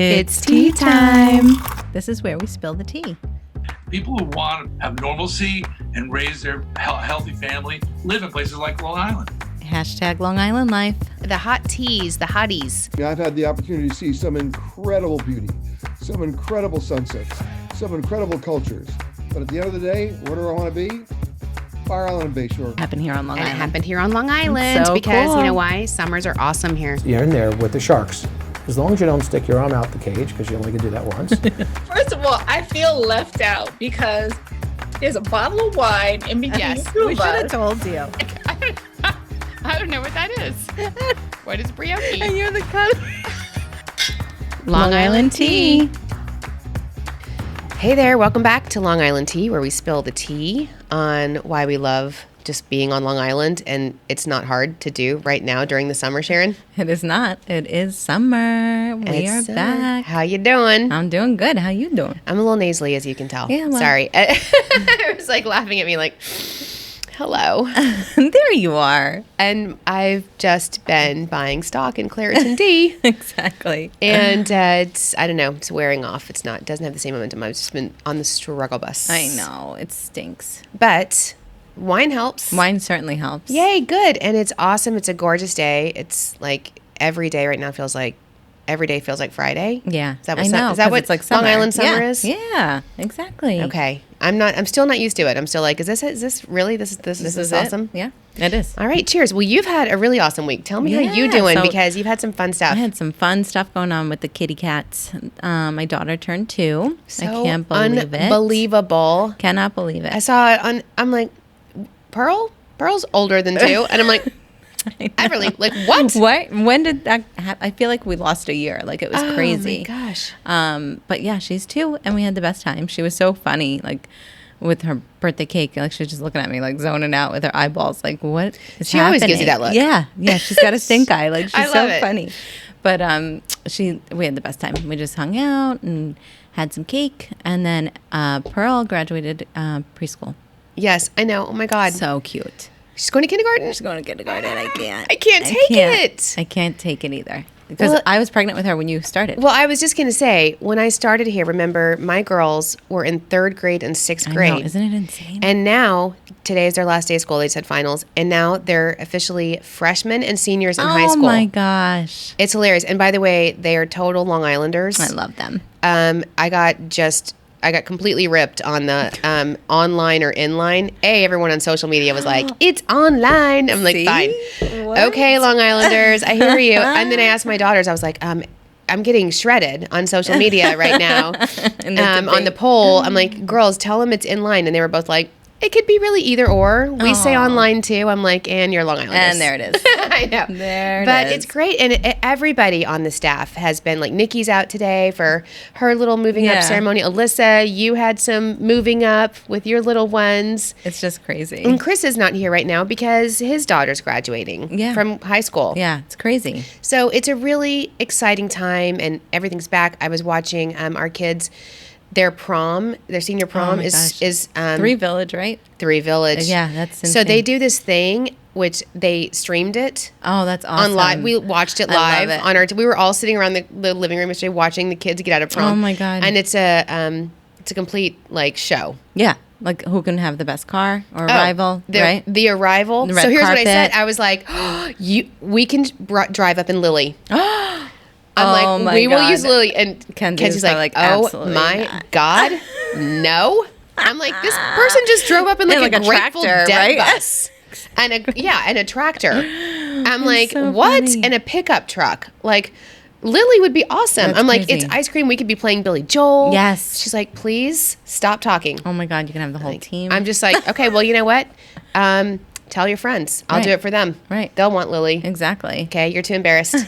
It's tea time. This is where we spill the tea. People who want to have normalcy and raise their healthy family live in places like Long Island. Hashtag Long Island Life. The hot teas, the hotties. I've had the opportunity to see some incredible beauty, some incredible sunsets, some incredible cultures. But at the end of the day, where do I want to be? Fire Island and Bayshore. Happened here on Long Island. It happened here on Long Island So because cool. You know why? Summers are awesome here. You're in there with the sharks. As long as you don't stick your arm out the cage, because you only can do that once. First of all, I feel left out because there's a bottle of wine in between Yes, the two We of should have us. told you. I don't know what that is. What is brioche? And you're the cut. Long Island tea. Hey there, welcome back to Long Island Tea, where we spill the tea on why we love just being on Long Island, and it's not hard to do right now during the summer, Sharon. It is not. It is summer. We are back. How you doing? I'm doing good. How you doing? I'm a little nasally, as you can tell. Yeah, well. Sorry. I was like laughing at me like, hello. There you are. And I've just been buying stock in Claritin D. Exactly. And it's, I don't know, it's wearing off. It doesn't have the same momentum. I've just been on the struggle bus. I know. It stinks. But wine helps. Wine certainly helps. Yay, good. And it's awesome. It's a gorgeous day. It's like every day right now feels like Friday. Yeah. Is that what, I know, is that 'cause what it's like Long summer. Island summer Yeah. is? Yeah, exactly. Okay. I'm still not used to it. I'm still like, is this really, this This is is awesome? it. Yeah, it is. All right. Cheers. Well, you've had a really awesome week. Tell me how you Yeah, doing, so- because you've had some fun stuff. I had some fun stuff going on with the kitty cats. My daughter turned 2. So I can't believe it. unbelievable. Cannot believe it. I saw it on, I'm like, Pearl's older than 2. And I'm like, Everly, like what? What? When did that happen? I feel like we lost a year. Like it was crazy. Oh my gosh. But yeah, she's 2 and we had the best time. She was so funny, like with her birthday cake. Like she was just looking at me, like zoning out with her eyeballs. Like what is She always gives happening? you that look. Yeah. Yeah. She's got a stink eye. Like I she's love so it. funny. But we had the best time. We just hung out and had some cake. And then Pearl graduated preschool. Yes, I know. Oh my God. So cute. She's going to kindergarten? She's going to kindergarten. I can't. I can't take it. I can't take it either. Because Well- I was pregnant with her when you started. Well, I was just going to say, when I started here, remember, my girls were in 3rd grade and 6th I grade. know, isn't it insane? And now, today is their last day of school. They just had finals. And now they're officially freshmen and seniors in high school. Oh my gosh. It's hilarious. And by the way, they are total Long Islanders. I love them. I got completely ripped on the online or inline. Everyone on social media was like, it's online. I'm like, See? fine. What? Okay, Long Islanders, I hear you. And then I asked my daughters, I was like, I'm getting shredded on social media right now. In the On debate. the poll, I'm like, girls, tell them it's inline. And they were both like, it could be really either or. We say Aw. online too. I'm like, and you're Long Islanders. And there it is. I know. There it But is. it's great. And everybody on the staff has been like, Nikki's out today for her little moving Yeah. up ceremony. Alyssa, you had some moving up with your little ones. It's just crazy. And Chris is not here right now because his daughter's graduating Yeah. from high school. Yeah, it's crazy. So it's a really exciting time and everything's back. I was watching our kids, their senior prom my is gosh. 3 Village, right? 3 Village. Yeah, that's So they insane. do this thing, which they streamed it Oh, that's awesome. on live. We watched it I love live it. on our. We were all sitting around the living room yesterday watching the kids get out of prom. Oh my God. And it's a complete like show. Yeah, like who can have the best car or Oh, arrival, right? The arrival. The So red here's what I said. carpet. I was like, we can drive up in Lily. I'm Oh like, my we will God. use Lily. And Kenzie's Kenzie's like, oh absolutely my not. God, no. I'm like, this person just drove up in like, In like a a Grateful tractor, Dead right? bus. And a tractor. I'm like, so what? funny. And a pickup truck. Like, Lily would be awesome. That's I'm like, crazy. it's ice cream. We could be playing Billy Joel. Yes. She's like, please stop talking. Oh my God, you can have the whole team. I'm just like, okay, well, you know what? Tell your friends. I'll Right. do it for them. Right. They'll want Lily. Exactly. Okay, you're too embarrassed. And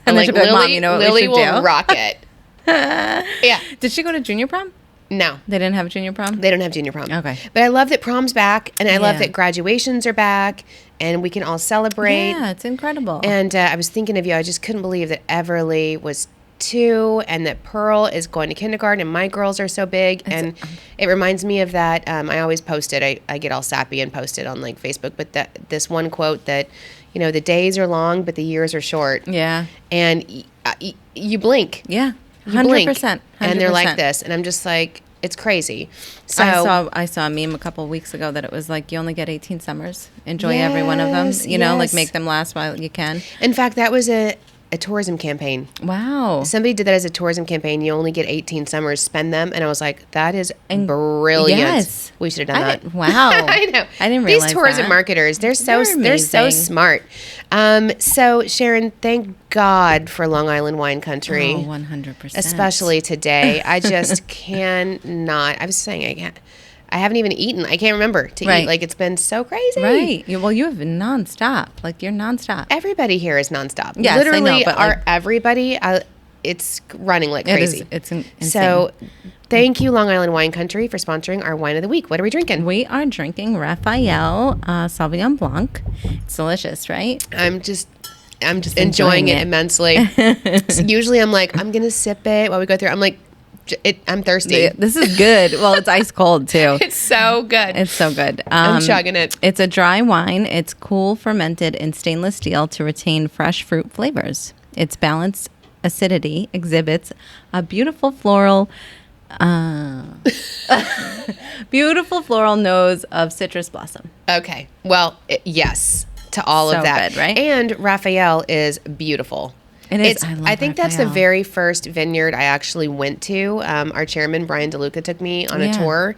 I'm then she'll be like, Mom, you know what we Lily should will do? rock it. Yeah. Did she go to junior prom? No, They didn't have a junior prom? they don't have junior prom. Okay. But I love that prom's back, and I love Yeah. that graduations are back, and we can all celebrate. Yeah, it's incredible. And I was thinking of you. I just couldn't believe that Everly was 2 and that Pearl is going to kindergarten and my girls are so big. And it reminds me of that. I always post it. I get all sappy and post it on like Facebook. But this one quote that, you know, the days are long, but the years are short. Yeah. And you blink. Yeah. you blink, 100%, and they're like 100%. this, and I'm just like, it's crazy. So I saw a meme a couple of weeks ago that it was like you only get 18 summers. Enjoy every one of them. Yes, You know, like yes. make them last while you can. in fact, that was a tourism campaign. Wow. Somebody did that as a tourism campaign. You only get 18 summers, spend them. And I was like, that is brilliant. yes. We should have done that. Wow. I know. I didn't realize These tourism that. marketers, they're so amazing. smart. So Sharon, thank God for Long Island wine country. Oh, 100%. Especially today. I just cannot. I was saying I haven't even eaten. I can't remember to Right. eat. Like, it's been so crazy. Right. Well, you have been nonstop. Like you're nonstop. Everybody here is nonstop. Yes, I know, Literally, but, our like- everybody, it's running like crazy. It's insane. So, thank you, Long Island Wine Country, for sponsoring our wine of the week. What are we drinking? We are drinking Raphael Sauvignon Blanc. It's delicious, right? I'm just enjoying it immensely. So usually, I'm like, I'm gonna sip it while we go through. I'm like, I'm thirsty. This is good. Well, it's ice cold too. It's so good. It's so good. I'm chugging it. It's a dry wine. It's cool fermented in stainless steel to retain fresh fruit flavors. Its balanced acidity exhibits a beautiful floral nose of citrus blossom. Okay. Well, yes to all So of that. good, right? And Raphael is beautiful. It is. I love think that's the Raphael. very first vineyard I actually went to. Our chairman, Brian DeLuca, took me on a Yeah. tour.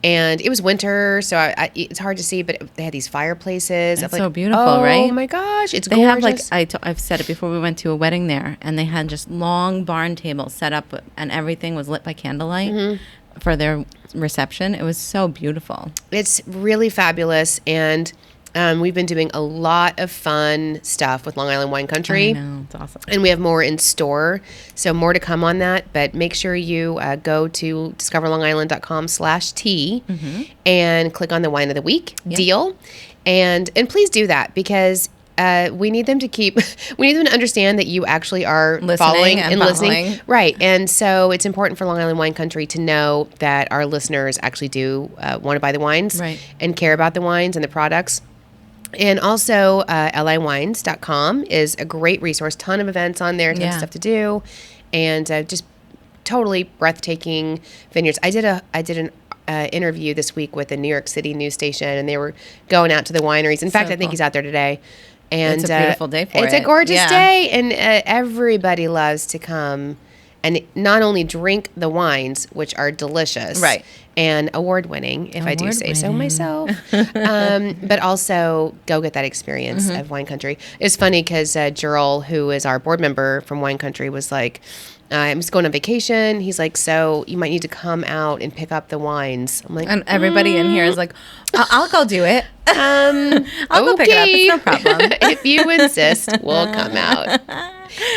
And it was winter, so it's hard to see, but they had these fireplaces. It's I'm so like, beautiful, oh, right? Oh my gosh, it's They gorgeous. have like I've said it before. We went to a wedding there, and they had just long barn tables set up, and everything was lit by candlelight for their reception. It was so beautiful. It's really fabulous, and we've been doing a lot of fun stuff with Long Island Wine Country. I know, it's awesome. And we have more in store, so more to come on that. But make sure you go to discoverlongisland.com/tea and click on the Wine of the Week deal, and please do that because we need them to understand that you actually are Listening and listening, right? And so it's important for Long Island Wine Country to know that our listeners actually do want to buy the wines, Right. and care about the wines and the products. And also, liwines.com is a great resource. Ton of events on there, ton of Yeah. stuff to do, and just totally breathtaking vineyards. I did an interview this week with a New York City news station, and they were going out to the wineries. In fact, I think cool. he's out there today. And It's a beautiful day for it's it. a gorgeous Yeah. day, and everybody loves to come and not only drink the wines, which are delicious, Right. and award-winning, if I do say so myself, but also go get that experience of Wine Country. It's funny because Gerald, who is our board member from Wine Country, was like, I'm just going on vacation. He's like, so you might need to come out and pick up the wines. I'm like, And everybody in here is like, I'll go do it. I'll go pick it up. okay. It's no problem. If you insist, we'll come out.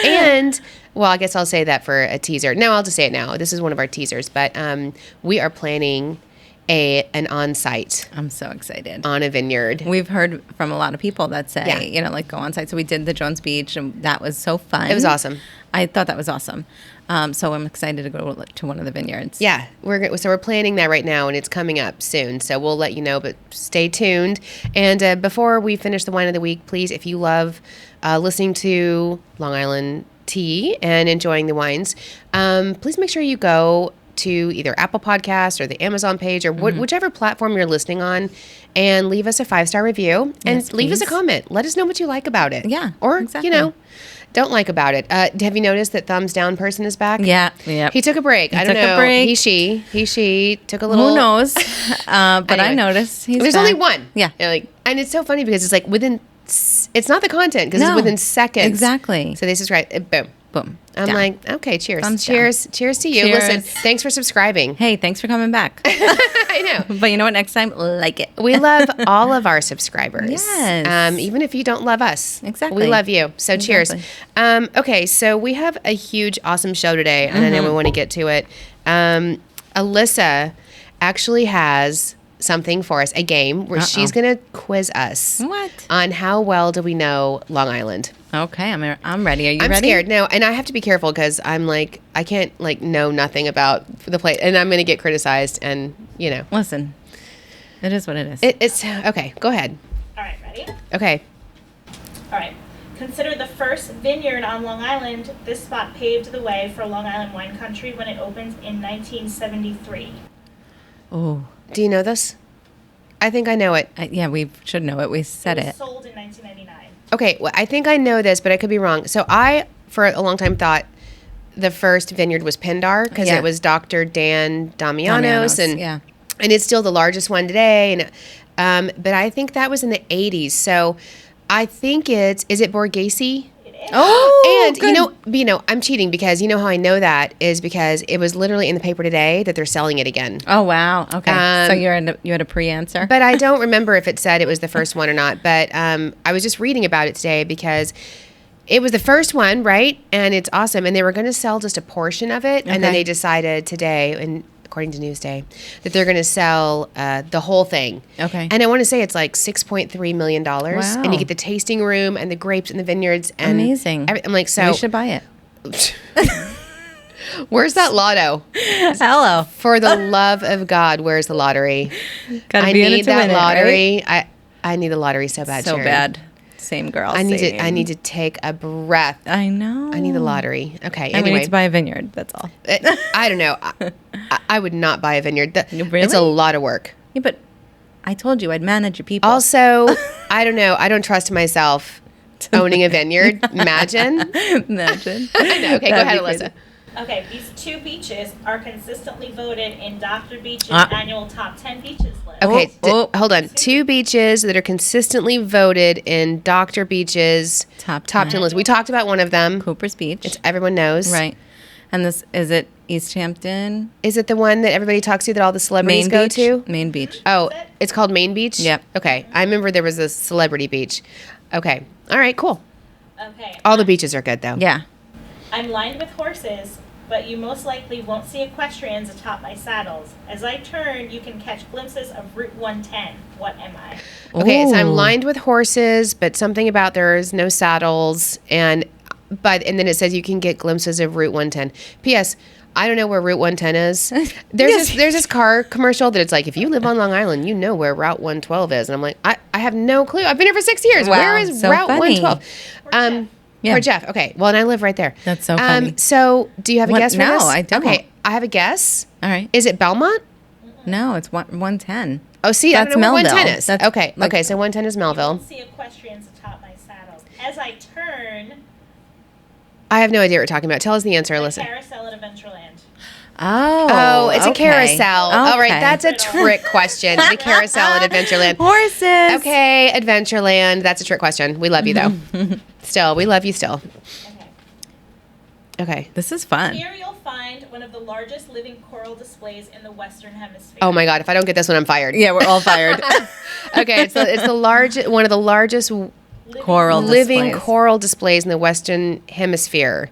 And well, I guess I'll say that for a teaser. No, I'll just say it now. This is one of our teasers, but we are planning an on-site I'm so excited. on a vineyard. We've heard from a lot of people that say, Yeah. like go on site. So we did the Jones Beach, and that was so fun. It was awesome. I thought that was awesome. So I'm excited to go to one of the vineyards. Yeah, we're planning that right now, and it's coming up soon. So we'll let you know, but stay tuned. And before we finish the wine of the week, please, if you love listening to Long Island Tea and enjoying the wines, please make sure you go to either Apple Podcasts or the Amazon page or whichever platform you're listening on, and leave us a 5-star review and Yes, leave us a please. comment. Let us know what you like about it. Yeah, or exactly. don't like about it. Have you noticed that thumbs down person is back? Yeah. He took a break. I don't took a know. break. He, she took a little. Who knows? But I Anyway. noticed he's There's back. only one. Yeah. And it's so funny because it's like it's not the content because No. it's within seconds. Exactly. So they subscribe. Boom. Boom. I'm Down. like, okay, cheers. Thumbs down. Cheers to you. Cheers. Listen, thanks for subscribing. Hey, thanks for coming back. I know. But you know what? Next time, like it. We love all of our subscribers. Yes. Even if you don't love us. Exactly. We love you. So cheers. Exactly. Okay, so we have a huge, awesome show today, and I know we want to get to it. Alyssa actually has something for us, a game where she's going to quiz us What? on how well do we know Long Island. Okay, I'm ready. Are you I'm ready? scared. No, and I have to be careful because I'm like, I can't like know nothing about the place, and I'm going to get criticized, and Listen, it is what it is. it's okay. Go ahead. All right, ready? Okay. All right. Considered the first vineyard on Long Island, this spot paved the way for Long Island wine country when it opened in 1973. Oh, Do you know this? I think I know it. yeah, we should know it. We said It it. was sold in 1999. Okay, well, I think I know this, but I could be wrong. So I, for a long time, thought the first vineyard was Pindar because Yeah. it was Dr. Dan Damianos, and yeah. and it's still the largest one today. And but I think that was in the 80s. So I think is it Borghese? It is. Oh, And you know, I'm cheating because you know how I know that is because it was literally in the paper today that they're selling it again. Oh, wow. Okay. So Um, you had a pre-answer? But I don't remember if it said it was the first one or not. But I was just reading about it today because it was the first one, right? And it's awesome. And they were going to sell just a portion of it. And then Okay. they decided today, and according to Newsday, that they're going to sell the whole thing. Okay. And I want to say it's like $6.3 million. Wow. And you get the tasting room and the grapes and the vineyards. And Amazing. I'm like, so we should buy it. where's that lotto? Hello. For the love of God, where's the lottery? Gotta I be in it need to that win it, lottery. I need the lottery so right? bad. So Sharon. bad. Same girl. I need same. to. I need to take a breath. I know. I need the lottery. Okay. And we Anyway, need to buy a vineyard. That's all. I don't know. I would not buy a vineyard. It's a Really? lot of work. Yeah, but I told you I'd manage your people. Also, I don't know. I don't trust myself owning a vineyard. Imagine. Imagine. I know. Okay, go That'd ahead, be crazy. Alyssa. Okay, these two beaches are consistently voted in Dr. Beach's Ah. annual top 10 beaches list. Okay, Oh, hold on. Two beaches that are consistently voted in Dr. Beach's Top top 10 10. list. We talked about one of them. Cooper's Beach. It's everyone knows. Right. And this, is it East Hampton? Is it the one that everybody talks to that all the celebrities Main go Beach? to? Main Beach. Oh, it's called Main Beach? Yep. Okay. I remember there was a celebrity beach. Okay. All right, cool. Okay. All the beaches are good, though. Yeah. I'm lined with horses, but you most likely won't see equestrians atop my saddles. As I turn, you can catch glimpses of Route 110. What am I? Okay, so I'm Ooh. lined with horses, but something about there's no saddles, and then it says you can get glimpses of Route 110. P.S. I don't know where Route 110 is. There's this car commercial that it's like, if you live on Long Island, you know where Route 112 is. And I'm like, I have no clue. I've been here for 6 years. Wow, Where is so Route funny. 112? Yeah. For Jeff. Okay. Well, and I live right there. That's so funny. So do you have a What- guess for no, this? I don't. Okay. I have a guess. All right. Is it Belmont? No, it's 110. Oh, see, That's I don't know where Melville. 110 is. That's Okay. like- Okay. So 110 is You Melville. won't see equestrians atop my saddles. As I turn, I have no idea what you're talking about. Tell us the answer, a Alyssa. carousel at Adventureland. Oh. Oh, it's okay. a carousel. All right, Okay. that's a trick question. The carousel at Adventureland. Horses. Okay, Adventureland. That's a trick question. We love you though. Still, we love you still. Okay. Okay. This is fun. Here you'll find one of the largest living coral displays in the Western Hemisphere. Oh my God! If I don't get this one, I'm fired. Yeah, we're all fired. Okay, it's the largest one of the largest Coral living displays. coral displays in the Western Hemisphere.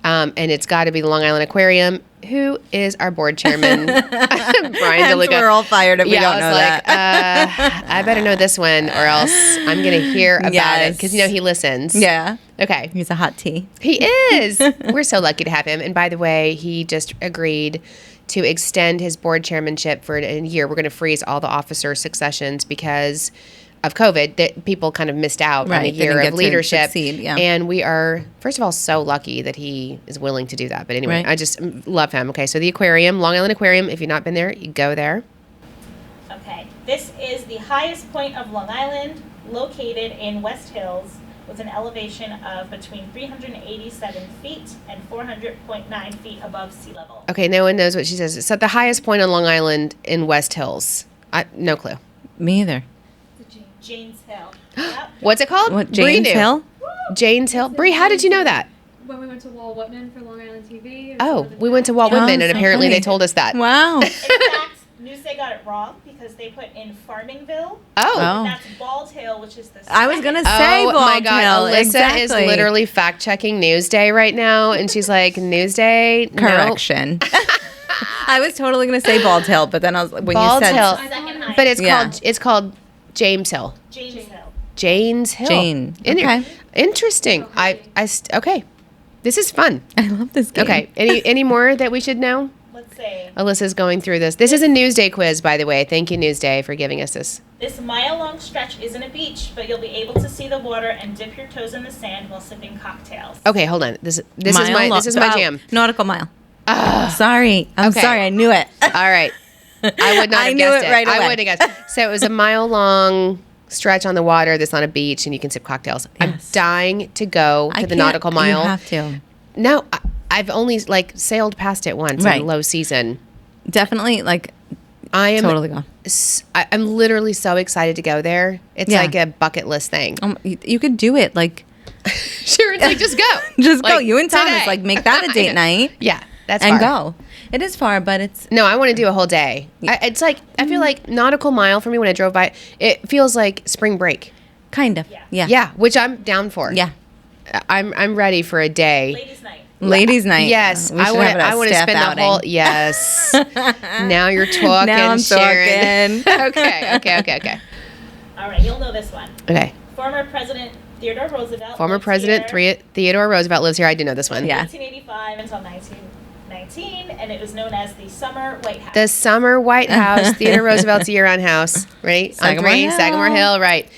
And it's got to be the Long Island Aquarium. Who is our board chairman? Brian Hence DeLuca. we're all fired if we Yeah, don't I was know like, that. I better know this one, or else I'm gonna hear about it Yes. because you know he listens. Yeah. Okay. He's a hot tea. He is. We're so lucky to have him. And by the way, he just agreed to extend his board chairmanship for a year. We're going to freeze all the officer successions because of COVID. That people kind of missed out on a Right, year didn't of get to leadership. succeed, yeah. And we are, first of all, so lucky that he is willing to do that. But anyway, Right. I just love him. Okay, so the aquarium, Long Island Aquarium. If you've not been there, you go there. Okay. This is the highest point of Long Island, located in West Hills, with an elevation of between 387 feet and 400.9 feet above sea level. Okay, no one knows what she says. It's at the highest point on Long Island in West Hills. No clue. Me either. James Hill. Yep. What's it called? What, Bree James knew. Hill? James Hill. Bree, how did you know that? When we went to Walt Whitman for Long Island TV. Oh, we went to Walt Oh, Whitman, and so apparently funny. they told us that. Wow. In fact, Newsday got it wrong because they put in Farmingville. Oh. That's Bald Hill, which is the I was second- going to say Oh Bald my God! Hill. Alyssa Exactly. is literally fact checking Newsday right now, and she's like, "Newsday, no." Correction. I was totally going to say Bald Hill, but then I was when Bald you said Hill, second highest. but it's Yeah. called James Hill. James Hill. James Hill. Jane. In- Okay. Interesting. Okay. This is fun. I love this game. Okay. Any more that we should know? Let's see. Alyssa's going through this. This is a Newsday quiz, by the way. Thank you, Newsday, for giving us this. This mile-long stretch isn't a beach, but you'll be able to see the water and dip your toes in the sand while sipping cocktails. Okay, hold on. This is my jam. Nautical mile. Sorry. I'm Okay. sorry. I knew it. All right. I would not I have knew guessed it right I away. wouldn't have guessed. So it was a mile-long stretch on the water that's on a beach, and you can sip cocktails. I'm Yes. dying to go to the can't- nautical mile. You have to. No, I've only sailed past it once Right. in low season. Definitely, I am totally go. I'm literally so excited to go there. It's Yeah. like a bucket list thing. You could do it. Sharon's like, just go. Just go. Like, You and Thomas, today. make that a date night. Yeah, that's And far. go. It is far, but it's No, I want to do a whole day. It's like, I feel like nautical mile for me when I drove by, it feels like spring break. kind of. Yeah. Yeah, which I'm down for. Yeah. I'm ready for a day. Ladies' night. Ladies' night. Yes, We I should want have it to. as I want to staff spend outing. the whole. Yes. Now you're talking, Now I'm Sharon. talking. Okay. All right, you'll know this one. Okay. Former President Theodore Roosevelt. Former lived President here Theodore Roosevelt lives here. I do know this one. Yeah. 1885 until 1919, and it was known as the Summer White House. The Summer White House, Theodore Roosevelt's year-round house, right? Sagamore on 3, Hill. Sagamore Hill, right?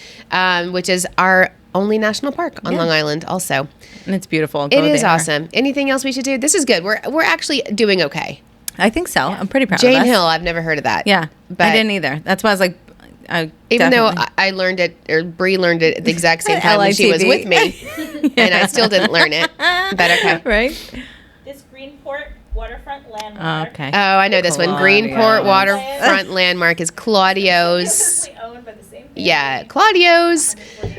Which is our only national park on Yeah. Long Island, also. And it's beautiful. It Go is there. awesome. Anything else we should do? This is good. We're actually doing okay. I think so. I'm pretty proud of Jane us. Hill, I've never heard of that. Yeah. But I didn't either. That's why I was like, even though definitely- I learned it, or Bree learned it at the exact same time when she was with LITV. me, and I still didn't learn it. But okay. Right? This Greenport waterfront landmark. Okay. Oh, I know this one. Greenport Claudio's. Waterfront Landmark is Claudio's. Mostly owned by the same family. Yeah, Claudio's,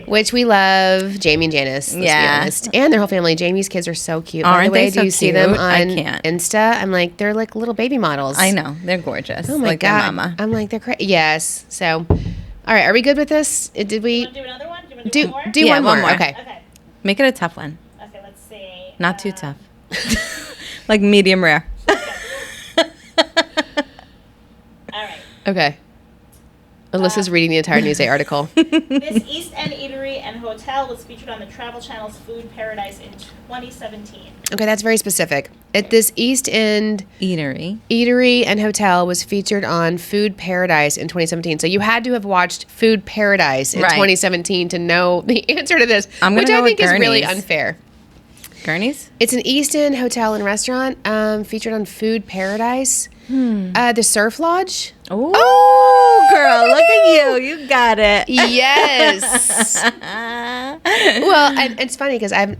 which we love. Jamie and Janice, let's be Yeah. honest. And their whole family. Jamie's kids are so cute. By the Aren't way, they do so you see them cute? I on can't. Insta? I'm like, they're like little baby models. I know. They're gorgeous. Oh my like God. their mama. I'm like, they're crazy. Yes. So, all right, are we good with this? Did we You want to do another one? Do you want to do, do, one more? do Yeah, one one more? more. Okay. Okay. Make it a tough one. Okay, let's see. Not too tough. Like medium rare. All right. Okay. Alyssa's reading the entire Newsday article. This East End Eatery and Hotel was featured on the Travel Channel's Food Paradise in 2017. Okay, that's very specific. At this East End Eatery. Eatery and Hotel was featured on Food Paradise in 2017. So you had to have watched Food Paradise in Right. 2017 to know the answer to this, I'm gonna which go I with think is really Gurney's. unfair. Gurney's? It's an East End hotel and restaurant featured on Food Paradise. The Surf Lodge. Oh, girl, look at you. You got it. Yes. Well, and it's funny because I've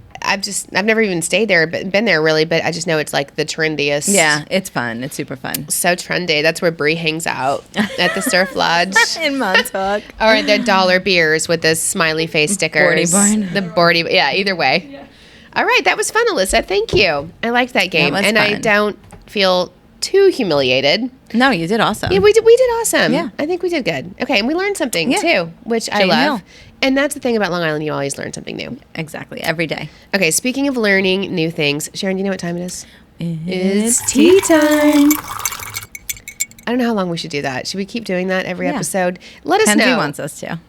never even stayed there, but been there really, but I just know it's like the trendiest. Yeah, it's fun. It's super fun. So trendy. That's where Brie hangs out at the Surf Lodge. In Montauk. Or the dollar beers with the smiley face stickers. Bordy barn. The Bordy. Yeah, either way. All right, that was fun, Alyssa. Thank you. I liked that game. was And I fun. don't feel too humiliated. No, you did awesome. Yeah, we did awesome. Yeah. I think we did good. Okay, and we learned something Yeah. too, which I Jane love. Hill. And that's the thing about Long Island, you always learn something new. Exactly. Every day. Okay, speaking of learning new things, Sharon, do you know what time it is? It's tea time. I don't know how long we should do that. Should we keep doing that every Yeah. episode? Let us Kenzie know. wants us to.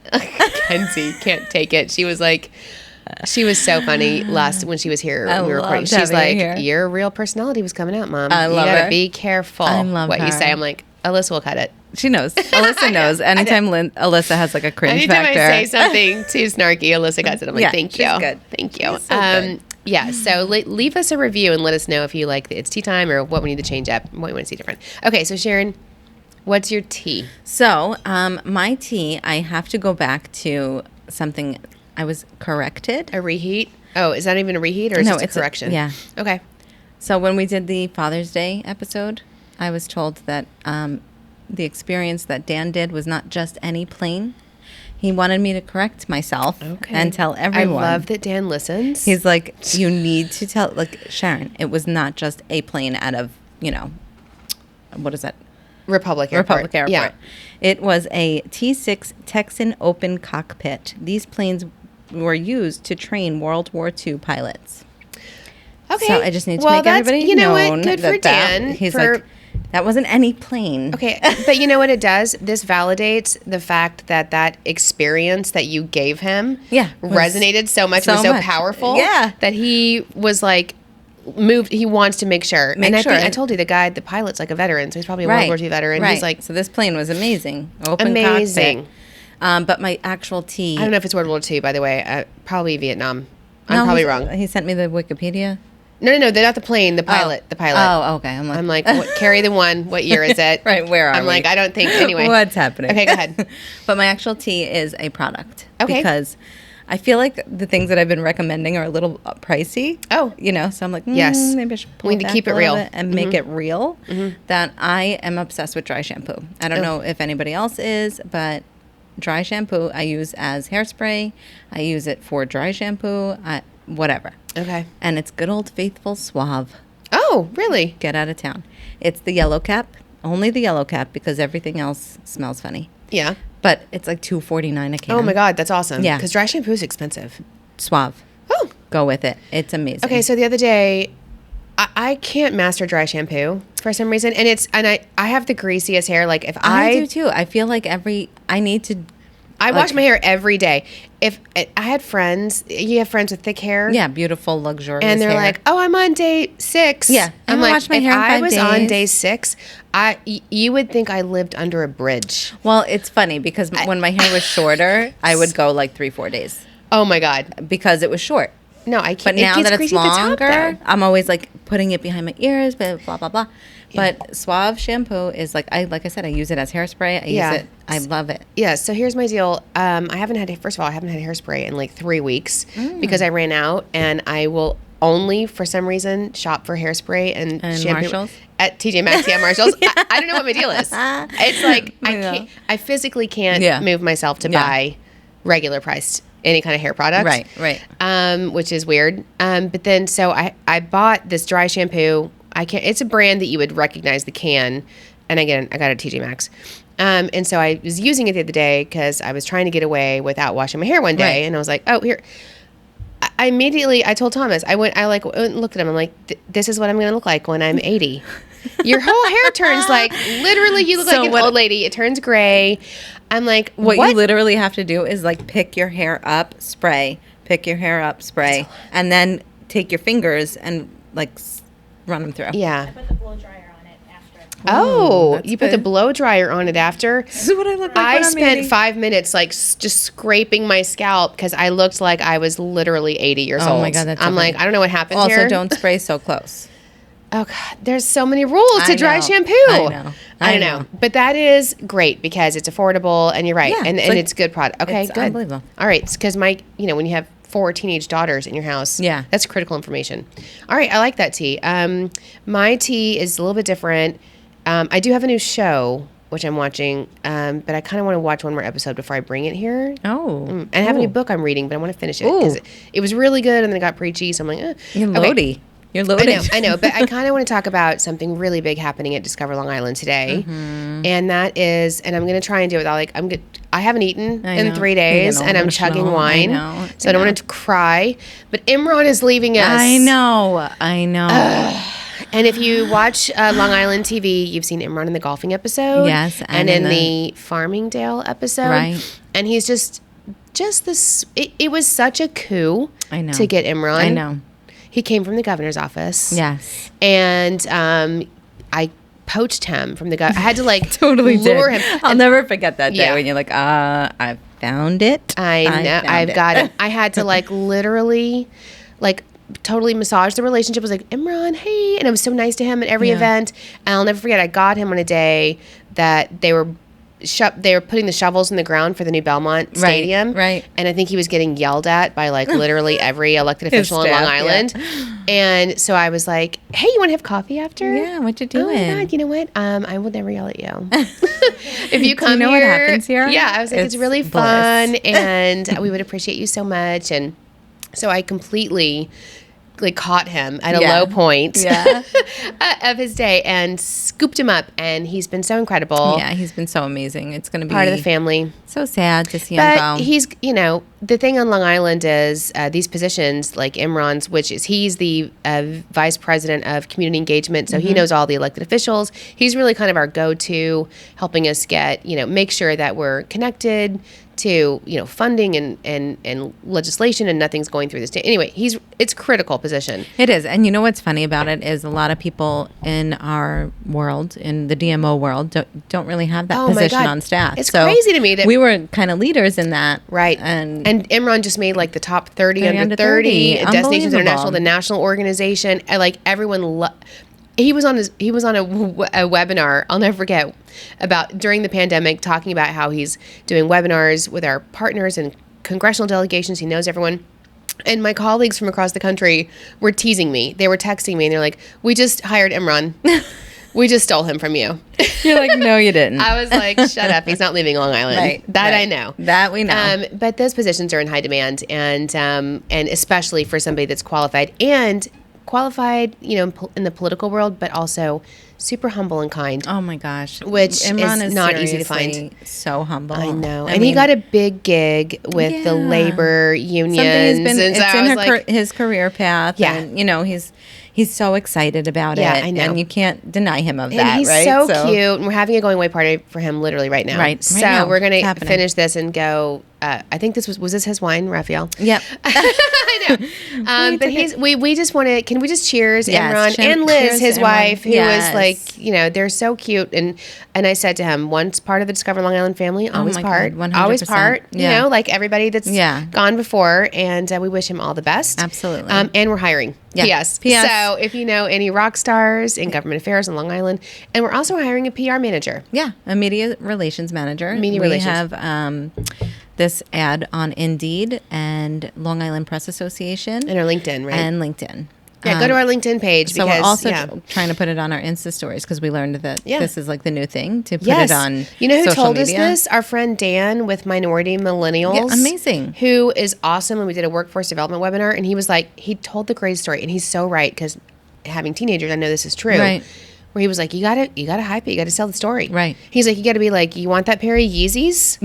Kenzie can't take it. She was like, she was so funny last when she was here. I when we were recording. loved She's having her like, here. your real personality was coming out, Mom. I love You gotta her. be careful I love what you her. say. I'm like, Alyssa will cut it. She knows. Alyssa knows. Anytime Alyssa has like a cringe Anytime factor. I say something too snarky, Alyssa cuts it. I'm like, Yeah, thank she's you. good. Thank you. She's so good. Yeah, so leave us a review and let us know if you like the It's Tea Time or what we need to change up, what you want to see different. Okay, so Sharon, what's your tea? So, my tea, I have to go back to something I was corrected. A reheat? Oh, is that even a reheat or is No, it a it's correction? yeah. Okay. So when we did the Father's Day episode, I was told that the experience that Dan did was not just any plane. He wanted me to correct myself and tell everyone. I love that Dan listens. He's like, you need to tell, like, Sharon, it was not just a plane out of, what is that? Republic Airport. Yeah. It was a T-6 Texan open cockpit. These planes were used to train World War II pilots. Okay. So I just need to Well, make that's- everybody you know what? known Good for Dan He's for- like, that wasn't any plane. Okay, but you know what it does? This validates the fact that experience that you gave him Yeah, was resonated so much, so was so much. powerful Yeah. that he was like, moved. He wants to make sure. Make and sure. I think I told you the pilot's like a veteran, so he's probably a World War II veteran. Right. He's like so this plane was amazing. Open amazing. cockpit. But my actual tea. I don't know if it's World War II, by the way. Probably Vietnam. I'm probably wrong. He sent me the Wikipedia. No, they're not the plane. The pilot. The pilot. Oh, okay. I'm like, carry the one. What year is it? Right, where are I'm we? like, I don't think. Anyway, What's happening? Okay, go ahead. But my actual tea is a product. Okay. Because I feel like the things that I've been recommending are a little pricey. Oh. So I'm like, Yes. maybe I should pull We need to back keep a it little real. bit and make it real. That I am obsessed with dry shampoo. I don't know if anybody else is, but dry shampoo I use as hairspray. I use it for dry shampoo, whatever. Okay. And it's good old faithful Suave. Oh, really? Get out of town. It's the yellow cap, only the yellow cap because everything else smells funny. Yeah. But it's like $2.49 a can. Oh my God, that's awesome. Yeah. Because dry shampoo is expensive. Suave. Oh. Go with it. It's amazing. Okay, so the other day, I can't master dry shampoo for some reason, and I have the greasiest hair. Like if I do too. I feel like I need to. I wash my hair every day. If I had friends, you have friends with thick hair. Yeah, beautiful, luxurious And they're hair. like, "Oh, I'm on day 6." Yeah, I'm I'm like, wash my if hair in I 5 was on days. day 6, you would think I lived under a bridge. Well, it's funny because when my hair was shorter, I would go like 3-4 days Oh my God. because it was short. No, I can't. But now it gets that it's greasy at the top, longer, though. I'm always like putting it behind my ears, blah blah blah. But Suave shampoo is like I said, I use it as hairspray. I use it. I love it. Yeah, so here's my deal. First of all, I haven't had hairspray in like 3 weeks because I ran out, and I will only, for some reason, shop for hairspray and shampoo Marshalls? at TJ Maxx. Yeah, Marshalls. I don't know what my deal is. It's like I physically can't move myself to buy regular priced any kind of hair product. Right. Which is weird. But then so I bought this dry shampoo. It's a brand that you would recognize the can, and I got it at TJ Maxx. And so I was using it the other day because I was trying to get away without washing my hair one day, and I was like, oh, here. I told Thomas, I went and looked at him. I'm like, this is what I'm going to look like when I'm 80. Your whole hair turns like, literally, you look like an old lady. It turns gray. I'm like, what you literally have to do is like pick your hair up, spray, and then take your fingers and like run them through. Yeah. I put the blow dryer on it after. Oh, that's you put the good. blow dryer on it after? This is what I look like I when I'm spent 80. 5 minutes like just scraping my scalp because I looked like I was literally 80 years old. Oh my God, that's so I'm like, funny. I don't know what happened Also, here. don't spray so close. Oh God, there's so many rules to I dry know. shampoo. I don't know. But that is great because it's affordable and you're right. Yeah, and it's like- it's good product. Okay, it's good. unbelievable. All right. Because when you have 4 teenage daughters in your house, Yeah. that's critical information. All right. I like that tea. My tea is a little bit different. I do have a new show, which I'm watching, but I kind of want to watch one more episode before I bring it here. Oh. And I have a new book I'm reading, but I want to finish it because Ooh. it was really good and then it got preachy. So I'm like, You're Okay. loaded. You're loaded. I know, but I kind of want to talk about something really big happening at Discover Long Island today, and that is, and I'm going to try and do it. I haven't eaten I in know. 3 days, You're and I'm emotional. chugging I wine, know. so I don't want to cry. But Imran is leaving us. I know. And if you watch Long Island TV, you've seen Imran in the golfing episode, Yes, and and in in the Farmingdale episode, Right. And he's just this. It was such a coup. I know. To get Imran. I know. He came from the governor's office. Yes. And I poached him from the governor. I had to Totally lure did. him. I'll never forget that day Yeah. when you're like, I found it. I know. I've got it. I had to literally totally massage the relationship. I was like, Imran, hey. And I was so nice to him at every event. And I'll never forget, I got him on a day that they were putting the shovels in the ground for the new Belmont Stadium. Right. And I think he was getting yelled at by literally every elected official in Long staff, Island. And so I was like, hey, you want to have coffee after? Yeah, what you Oh my doing? God, you know what? I will never yell at you. If you come you know here. what happens here? Yeah, I was like, it's really It's fun bliss. and we would appreciate you so much. And so I completely caught him at a low point of his day and scooped him up, and he's been so incredible. Yeah, he's been so amazing. It's going to be Part of the family. So sad to see him But go. he's, the thing on Long Island is these positions like Imran's, he's the vice president of community engagement. So he knows all the elected officials. He's really kind of our go-to, helping us get, make sure that we're connected to, funding and legislation, and nothing's going through this. Anyway, it's a critical position. It is. And you know what's funny about it is a lot of people in our world, in the DMO world, don't really have that position on staff. It's crazy to me that we were kind of leaders in that. Right. And Imran just made like the top 30 under 30 at Destinations International, the national organization. And like everyone he was on a webinar, I'll never forget, about during the pandemic, talking about how he's doing webinars with our partners and congressional delegations. He knows everyone. And my colleagues from across the country were teasing me. They were texting me and they're like, "We just hired Imran. We just stole him from you." You're like, "No, you didn't." I was like, "Shut up. He's not leaving Long Island." Right. I know. That we know. But those positions are in high demand, and especially for somebody that's qualified, in the political world, but also super humble and kind. Oh my gosh. Which Imran is not easy to find. So humble. I know. And he got a big gig with the labor unions. It's in his career path. Yeah. And, he's so excited about it. I know. And you can't deny him of that, and he's right? so cute. And we're having a going away party for him literally right now. Right. So now. we're going to finish this and go. I think this was this his wine, Raphael? Yep. I know. But we just want to, can we just cheers Imran and Liz, cheers his Imran. wife, who Yes. is like, they're so cute. And I said to him, once part of the Discover Long Island family, always my part. God, 100%. Always part, Yeah. like everybody that's gone before. And we wish him all the best. Absolutely. And we're hiring. Yeah. PS. PS. So if you know any rock stars in government affairs in Long Island, and we're also hiring a PR manager. Yeah, a media relations manager. We have this ad on Indeed and Long Island Press Association. And our LinkedIn, right? And LinkedIn. Yeah, go to our LinkedIn page. So because, we're also trying to put it on our Insta stories because we learned that this is like the new thing to put it on. You know who social told media. us this? Our friend Dan with Minority Millennials. Yeah, amazing. Who is awesome. And we did a workforce development webinar, and he was like, he told the greatest story, and he's so right because having teenagers, I know this is true. Right. Where he was like, you gotta hype it, you gotta sell the story. Right. He's like, you gotta be like, you want that pair of Yeezys?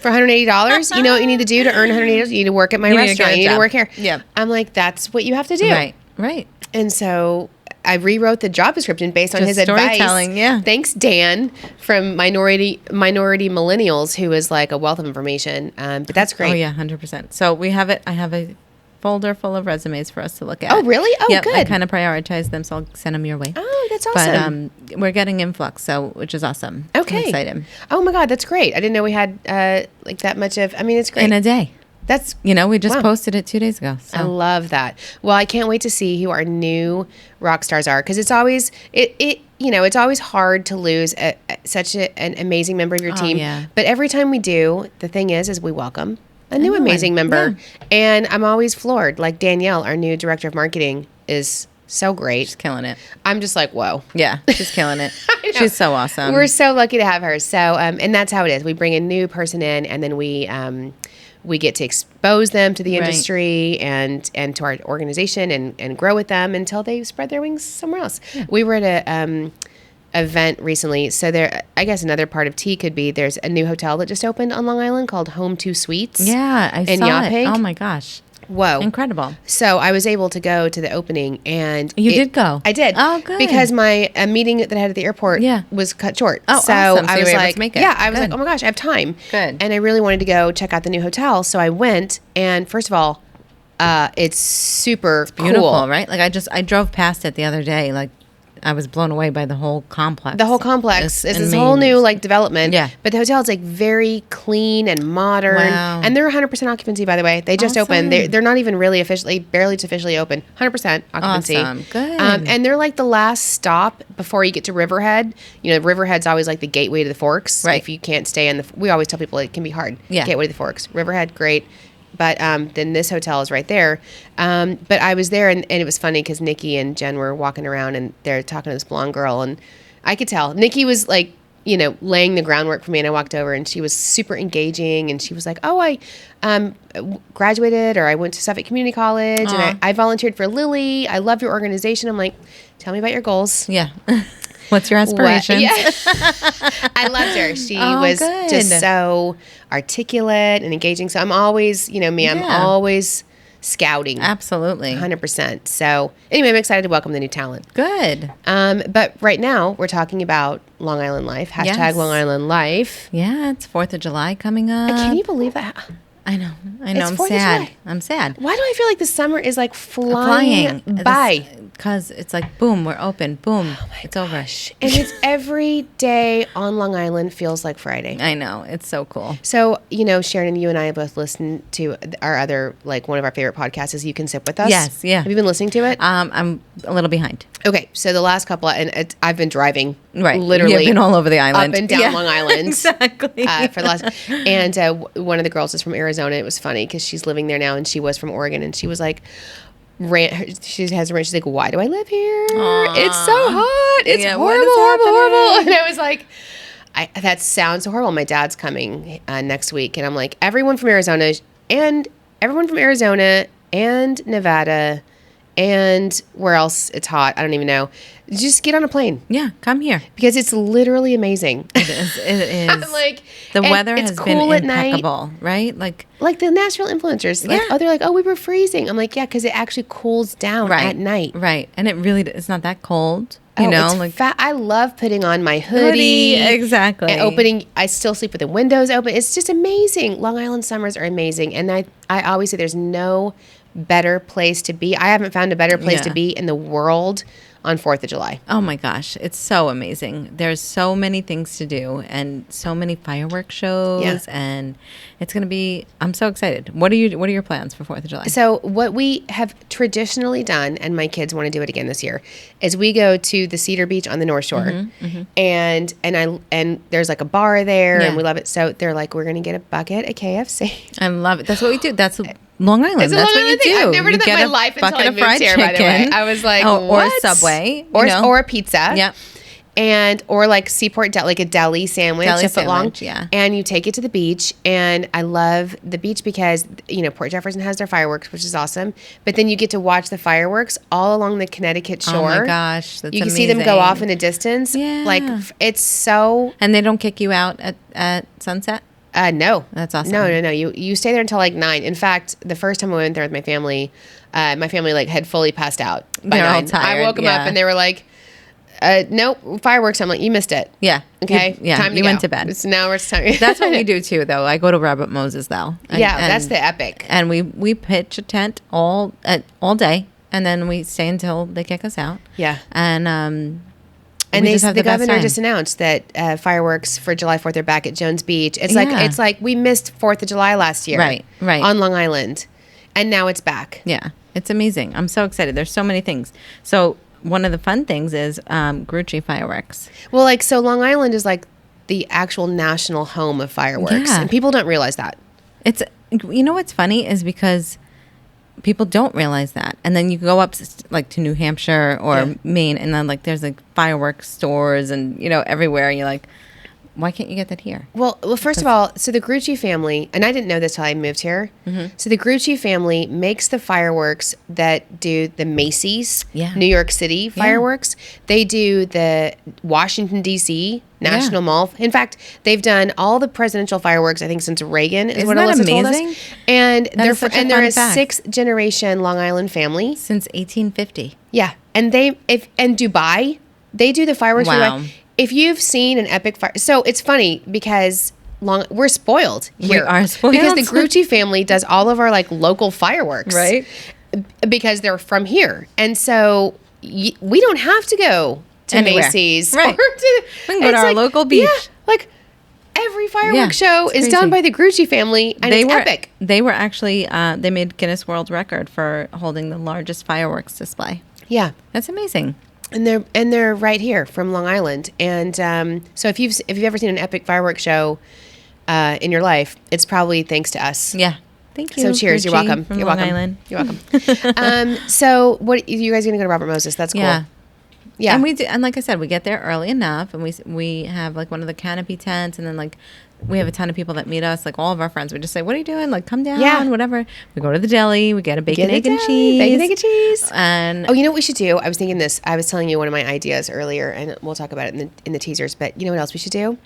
For $180, you know what you need to do to earn $180? You need to work at my restaurant. You need to work here. Yeah. I'm like, that's what you have to do. Right. And so I rewrote the job description based on his advice. Storytelling, yeah. Thanks, Dan, from Minority Millennials, who is like a wealth of information. But that's great. Oh, yeah, 100%. So we have it. I have a folder full of resumes for us to look at. Oh, really? Oh, yep, good. I kind of prioritize them, so I'll send them your way. Oh, that's awesome. But we're getting influx, which is awesome. Okay. I'm excited. Oh, my God, that's great. I didn't know we had like that much of, it's great. In a day. That's, we just posted it 2 days ago. So. I love that. Well, I can't wait to see who our new rock stars are, because it's always, it's always hard to lose such an amazing member of your team. Yeah. But every time we do, the thing is we welcome a new amazing member. Yeah. And I'm always floored. Like Danielle, our new director of marketing, is so great. She's killing it. I'm just like, whoa. Yeah, she's killing it. She's so awesome. We're so lucky to have her. So, and that's how it is. We bring a new person in, and then we get to expose them to the industry and to our organization and grow with them until they spread their wings somewhere else. Yeah. We were at a event recently. So there, I guess another part of tea could be there's a new hotel that just opened on Long Island called Home 2 Suites. Yeah, I saw Yaphank. it. Oh my gosh. Whoa. Incredible. So I was able to go to the opening, and you did go? I did. Oh, good. Because my meeting that I had at the airport was cut short. Oh, so awesome. I So was you were able like, to make it. yeah, I was like, oh my gosh, I have time. Good. And I really wanted to go check out the new hotel. So I went, and first of all, it's super beautiful, cool. Right? Like I drove past it the other day. Like I was blown away by the whole complex. The whole complex is this whole new development. Yeah. But the hotel is like very clean and modern. Wow. And they're 100% occupancy, by the way. They just opened. They're not even really barely officially open. 100% occupancy. Awesome. Good. And they're like the last stop before you get to Riverhead. Riverhead's always like the gateway to the Forks. Right. If you can't stay we always tell people it can be hard. Yeah. Gateway to the Forks. Riverhead, great. But then this hotel is right there. But I was there, and it was funny because Nikki and Jen were walking around, and they're talking to this blonde girl, and I could tell. Nikki was like, laying the groundwork for me, and I walked over, and she was super engaging, and she was like, oh, I graduated, or I went to Suffolk Community College, and I volunteered for Lily. I love your organization. I'm like, tell me about your goals. Yeah. What's your aspirations? Yeah. I loved her. She was good. just so articulate and engaging. So I'm always, me, I'm always scouting. Absolutely. 100%. So anyway, I'm excited to welcome the new talent. Good. But right now we're talking about Long Island Life. # Yes. Long Island Life. Yeah, it's 4th of July coming up. Can you believe that? I know. It's I'm 4th of sad. July. I'm sad. Why do I feel like the summer is like flying by? Because it's like, boom, we're open. Boom. It's over. And it's every day on Long Island feels like Friday. I know. It's so cool. So, Sharon, you and I both listened to our other, one of our favorite podcasts is You Can Sip With Us. Yes, yeah. Have you been listening to it? I'm a little behind. Okay, so the last couple, and I've been driving, Right. literally. You've been all over the island. Up and down Long Island. Exactly. For the last, and one of the girls is from Arizona. It was funny because she's living there now, and she was from Oregon, and she was like, she's like, why do I live here? Aww. It's so hot. It's Yeah, what horrible, is horrible. And I was like, that sounds horrible. My dad's coming next week, and I'm like, everyone from Arizona and Nevada and where else it's hot, I don't even know. Just get on a plane. Yeah, come here. Because it's literally amazing. It is. I'm like, the and weather it's has cool been at night. impeccable, right? Like the Nashville influencers. Yeah. They're like, oh, we were freezing. I'm like, yeah, because it actually cools down at night. Right. And it's not that cold. It's I love putting on my hoodie. Exactly. And I still sleep with the windows open. It's just amazing. Long Island summers are amazing. And I always say there's no better place to be. I haven't found a better place to be in the world on 4th of July. Oh my gosh, it's so amazing. There's so many things to do and so many fireworks shows and it's going to be, I'm so excited. What are your plans for 4th of July? So what we have traditionally done, and my kids want to do it again this year, is we go to the Cedar Beach on the North Shore and there's like a bar there and we love it. So they're like, we're going to get a bucket of KFC. I love it. That's what we do. That's Long Island. It's a That's Long what you Island do. thing. I've never done that in my life until I moved here, by the way. I was like, or a what? Subway. Or a pizza. Yep. Or like Seaport, like a deli sandwich, a foot long. Yeah. And you take it to the beach. And I love the beach because, Port Jefferson has their fireworks, which is awesome. But then you get to watch the fireworks all along the Connecticut shore. Oh my gosh. That's you can amazing. see them go off in the distance. Yeah. Like, it's so. And they don't kick you out at sunset? No. That's awesome. No. You stay there until like 9. In fact, the first time I went there with my family had fully passed out by They're 9. all tired. I woke them up and they were like, nope, fireworks. I'm like, you missed it. Yeah. Okay. Time to go. went to bed. It's now it's time. That's what we do too, though. I go to Robert Moses, though. That's the epic. And we pitch a tent all day, and then we stay until they kick us out. Yeah. And the governor just announced that fireworks for July 4th are back at Jones Beach. It's like we missed 4th of July last year. Right. On Long Island. And now it's back. Yeah. It's amazing. I'm so excited. There's so many things. So one of the fun things is Grucci fireworks. Well, so Long Island is like the actual national home of fireworks. Yeah. And people don't realize that. What's funny is because people don't realize that. And then you go up like to New Hampshire or Maine and then like there's like fireworks stores and everywhere. You're like, why can't you get that here? Well, first of all, so the Grucci family, and I didn't know this till I moved here. Mm-hmm. So the Grucci family makes the fireworks that do the Macy's, New York City fireworks. They do the Washington, D.C. National Mall. In fact, they've done all the presidential fireworks, I think, since Reagan is what Alyssa told us. And they're a 6th generation Long Island family. Since 1850. Yeah. And Dubai, they do the fireworks for Dubai. If you've seen an epic fire, so it's funny because we're spoiled here. We are spoiled. Because the Grucci family does all of our like local fireworks. Right. Because they're from here. And so we don't have to go to Macy's. Right. We can go to our local beach. Yeah, like every fireworks show is done by the Grucci family and it's epic. They were actually, they made Guinness World Record for holding the largest fireworks display. Yeah. That's amazing. And they're right here from Long Island. And so if you've ever seen an epic fireworks show in your life, it's probably thanks to us. Yeah. Thank you. So cheers. Gucci You're welcome. From You're Long welcome. Island. You're welcome. So what you guys are gonna go to Robert Moses? That's cool. Yeah. Yeah. And we do, and like I said, we get there early enough, and we have like one of the canopy tents, and then like we have a ton of people that meet us, like all of our friends. We just say, "What are you doing? Like, come down, whatever." We go to the deli, we get a bacon, egg, and cheese. Bacon, egg, and cheese. And you know what we should do? I was thinking this. I was telling you one of my ideas earlier, and we'll talk about it in the teasers. But you know what else we should do?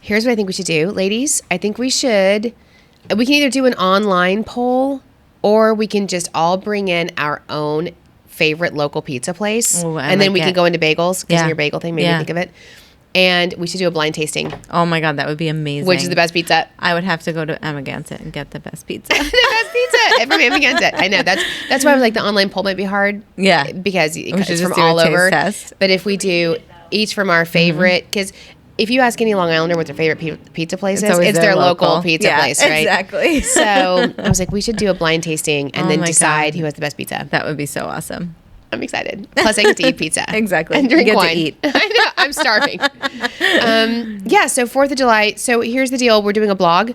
Here's what I think we should do, ladies. I think we can either do an online poll, or we can just all bring in our own favorite local pizza place, and then we can go into bagels, because your bagel thing made me think of it. And we should do a blind tasting. Oh my God, that would be amazing. Which is the best pizza? I would have to go to Amagansett and get the best pizza. The best pizza from Amagansett. I know, that's why I was like, the online poll might be hard. Yeah, because it's just from do all a taste over. test. But if we do each from our favorite, because if you ask any Long Islander what their favorite pizza place is, it's their local pizza place, right? Exactly. So I was like, we should do a blind tasting and then decide who has the best pizza. That would be so awesome. I'm excited. Plus, I get to eat pizza. Exactly. And drink you get wine. to eat. I know. I'm starving. So 4th of July. So here's the deal. We're doing a blog.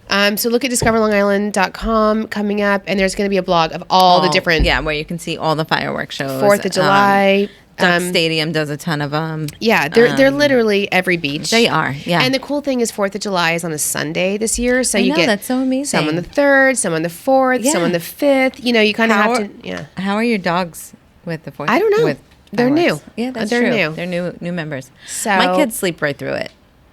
So look at discoverlongisland.com coming up, and there's going to be a blog of all the different. Yeah, where you can see all the fireworks shows. 4th of July. Duck Stadium does a ton of them. Yeah, they're literally every beach. They are, yeah. And the cool thing is 4th of July is on a Sunday this year, so you get that's so amazing. some on the 3rd, some on the 4th, some on the 5th. You know, you kind of have to. Yeah. How are your dogs with the 4th? I don't know. With they're new. Yeah, that's they're true. new. They're new members. So my kids sleep right through it.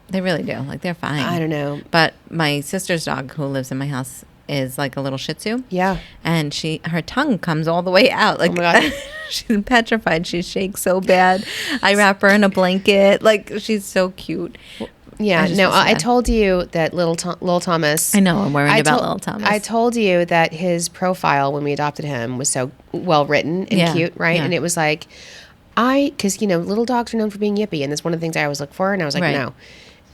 They really do. Like, they're fine. I don't know. But my sister's dog, who lives in my house, is like a little Shih Tzu. Yeah. And her tongue comes all the way out. Like, oh my God. She's petrified. She shakes so bad. I wrap her in a blanket. Like, she's so cute. Yeah. No, I told you that little Thomas. I know. I'm worried about little Thomas. I told you that his profile when we adopted him was so well written and cute, right? Yeah. And it was like, because, you know, little dogs are known for being yippy. And that's one of the things I always look for. And I was like, no.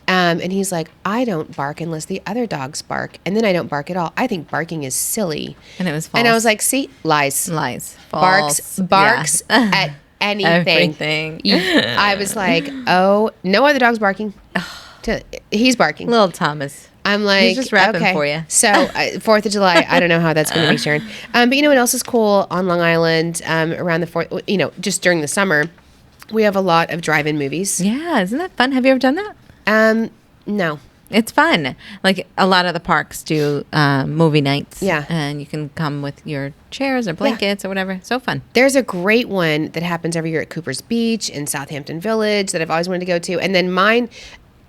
And he's like, I don't bark unless the other dogs bark. And then I don't bark at all. I think barking is silly. And it was false. And I was like, see, lies. False. Barks at anything. Everything. I was like, oh, no other dogs barking. He's barking. Little Thomas. I'm like, he's just rapping for you. So 4th of July, I don't know how that's going to be, Sharon. But you know what else is cool on Long Island around the 4th, you know, just during the summer, we have a lot of drive-in movies. Yeah. Isn't that fun? Have you ever done that? No. It's fun. Like, a lot of the parks do movie nights. Yeah. And you can come with your chairs or blankets or whatever. So fun. There's a great one that happens every year at Cooper's Beach in Southampton Village that I've always wanted to go to. And then mine,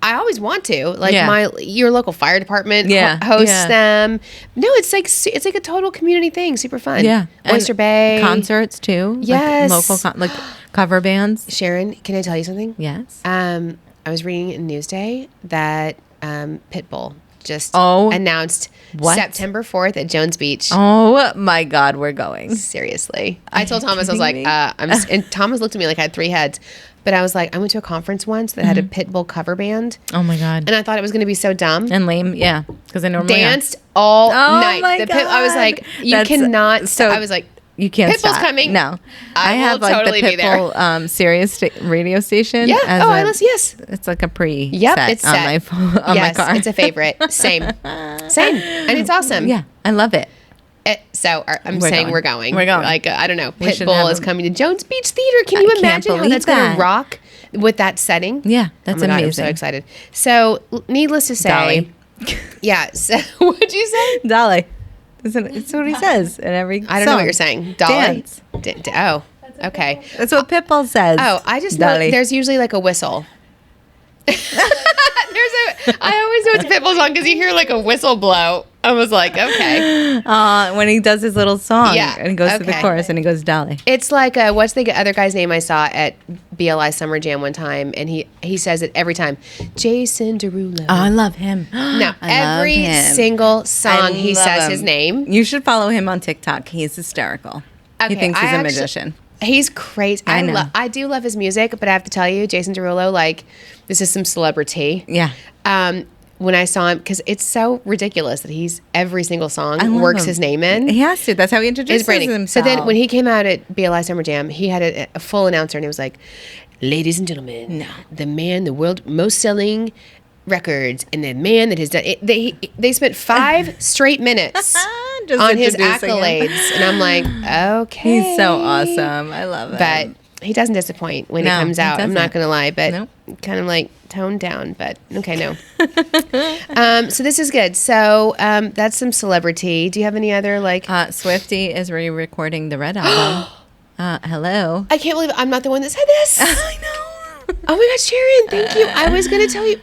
I always want to. Like your local fire department hosts them. No, it's like a total community thing. Super fun. Yeah. Oyster Bay. Concerts too. Yes. Like local cover bands. Sharon, can I tell you something? Yes. I was reading in Newsday that Pitbull just announced September 4th at Jones Beach. Oh my God, we're going. Seriously. I told Thomas, I was like, and Thomas looked at me like I had 3 heads. But I was like, I went to a conference once that had a Pitbull cover band. Oh my God. And I thought it was going to be so dumb. And lame, yeah. Because they normally danced all night. My God. I was like, you cannot. So I was like, you can't Pitbull's stop. coming. No. I have will totally the be there. Pitbull Sirius radio station. Yeah. Yes. It's like a pre it's set on my phone, on my car. It's a favorite. Same. And it's awesome. Yeah. I love it. So I'm saying we're going. We're going. Like, I don't know. Pitbull is coming to Jones Beach Theater. Can you imagine how that's going to rock with that setting? Yeah. That's amazing. God, I'm so excited. So needless to say. Dolly. Yeah. So what'd you say? Dolly. It's what he says in every song. I don't know what you're saying. Dolly? Dance. Okay. That's what Pitbull says. Oh, I just know there's usually like a whistle. I always know it's a Pitbull song because you hear like a whistle blow. I was like, okay. When he does his little song. Yeah. And he goes to the chorus and he goes, Dolly. It's like, what's the other guy's name I saw at BLI Summer Jam one time? And he says it every time. Jason Derulo. Oh, I love him. No, every single song he says his name. You should follow him on TikTok. He's hysterical. He thinks he's a magician. He's crazy. I know. I do love his music, but I have to tell you, Jason Derulo, like, this is some celebrity. Yeah. When I saw him, because it's so ridiculous that he's every single song works his name in. He has to. That's how he introduces himself. So then when he came out at BLI Summer Jam, he had a full announcer, and it was like, ladies and gentlemen, the world most selling records, and the man that has done it. They spent 5 straight minutes on his accolades, and I'm like, okay. He's so awesome. I love it. But He doesn't disappoint when it No, comes he out. I'm not doesn't. going to lie, but Nope. kind of like toned down, but okay, no. So this is good. So that's some celebrity. Do you have any other like... Swiftie is re-recording the Red album. Hello. I can't believe I'm not the one that said this. I know. Oh my gosh, Sharon, thank you. I was going to tell you.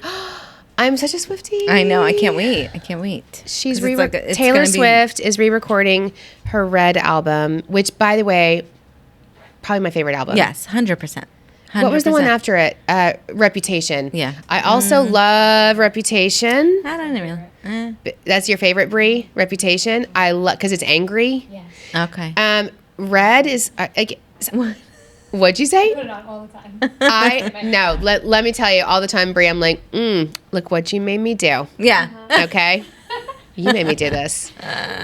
I'm such a Swiftie. I know. I can't wait. I can't wait. She's 'Cause it's like it's Taylor gonna be- Swift is re-recording her Red album, which, by the way, probably my favorite album. Yes, 100%. What was the one after it? Reputation. Yeah. I also love Reputation. I don't know. That's your favorite, Brie? Reputation. I love because it's angry. Yeah. Okay. Red is. What'd you say? Put it on all the time. No. Let me tell you, all the time, Brie. I'm like, look what you made me do. Yeah. Okay. You made me do this.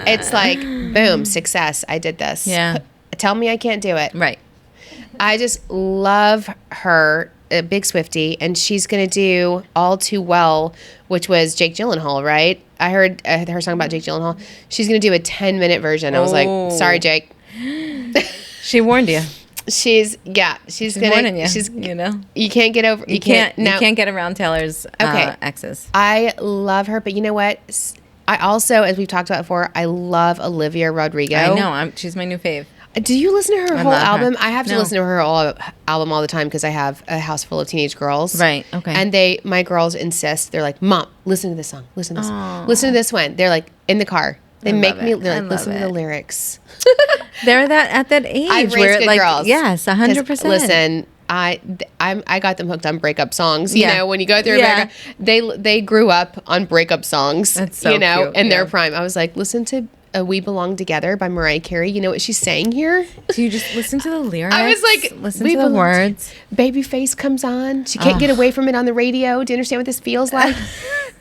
It's like, boom, success. I did this. Yeah. Tell me I can't do it. Right. I just love her, a big Swiftie, and she's going to do All Too Well, which was Jake Gyllenhaal, right? I heard her song about Jake Gyllenhaal. She's going to do a 10-minute version. I was like, sorry, Jake. She warned you. She's gonna, Warning you. she's, You know. you can't get over, You can't get around Taylor's Okay. exes. I love her, but you know what? I also, as we've talked about before, I love Olivia Rodrigo. I know. She's my new fave. Do you listen to her whole love her. album? I have to No. listen to her whole album all the time because I have a house full of teenage girls. Right, okay. And my girls insist. They're like, Mom, listen to this song. Listen to this. Listen to this one. They're like in the car. They make love me. it. They're I like, love listen to the it. lyrics. They're at that age I raised where good like girls. yes, 'Cause 100%. Listen, I got them hooked on breakup songs. You Yeah. know, when you go through Yeah. they grew up on breakup songs. That's so you know, cute, in their yeah. prime. I was like, listen to "We Belong Together" by Mariah Carey. You know what she's saying here? Do you just listen to the lyrics? I was like, listen "We to the belong words. Babyface comes on. She can't get away from it on the radio. Do you understand what this feels like?